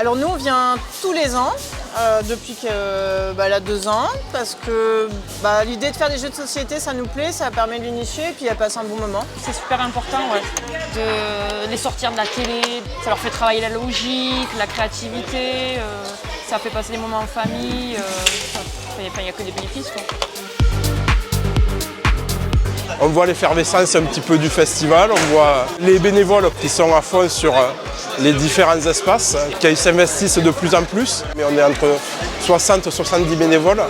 Alors nous on vient tous les ans, depuis qu'elle a 2 ans, parce que l'idée de faire des jeux de société ça nous plaît, ça permet de l'unifier et puis elle passe un bon moment. C'est super important de les sortir de la télé, ça leur fait travailler la logique, la créativité, ça fait passer des moments en famille, il n'y a que des bénéfices, quoi. On voit l'effervescence un petit peu du festival, on voit les bénévoles qui sont à fond sur les différents espaces, qui s'investissent de plus en plus. Mais on est entre 60 et 70 bénévoles,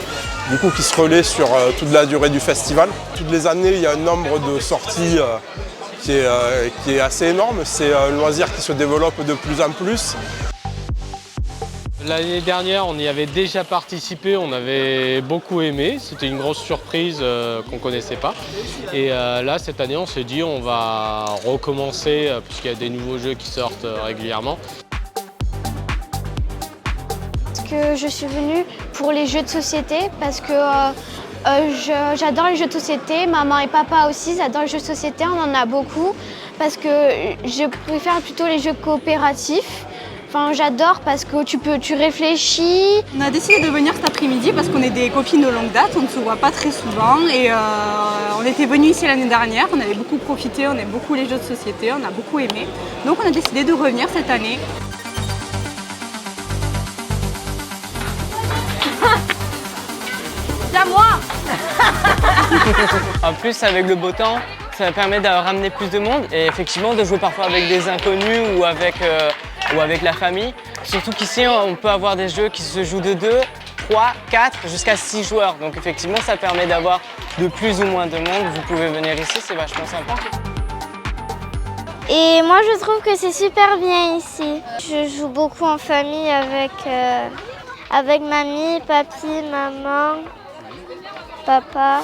du coup qui se relaient sur toute la durée du festival. Toutes les années, il y a un nombre de sorties qui est assez énorme. C'est un loisir qui se développe de plus en plus. L'année dernière, on y avait déjà participé, on avait beaucoup aimé. C'était une grosse surprise qu'on ne connaissait pas. Et là, cette année, on s'est dit on va recommencer puisqu'il y a des nouveaux jeux qui sortent régulièrement. Parce que je suis venue pour les jeux de société parce que j'adore les jeux de société. Maman et papa aussi, ils adorent les jeux de société, on en a beaucoup. Parce que je préfère plutôt les jeux coopératifs. Enfin, j'adore parce que tu réfléchis. On a décidé de venir cet après-midi parce qu'on est des copines de longue date, on ne se voit pas très souvent et on était venus ici l'année dernière, on avait beaucoup profité, on aime beaucoup les jeux de société, on a beaucoup aimé. Donc on a décidé de revenir cette année. C'est à moi. En plus, avec le beau temps, ça permet de ramener plus de monde et effectivement de jouer parfois avec des inconnus ou avec la famille. Surtout qu'ici, on peut avoir des jeux qui se jouent de 2, 3, 4, jusqu'à 6 joueurs. Donc effectivement, ça permet d'avoir de plus ou moins de monde. Vous pouvez venir ici, c'est vachement sympa. Et moi, je trouve que c'est super bien ici. Je joue beaucoup en famille avec mamie, papy, maman, papa.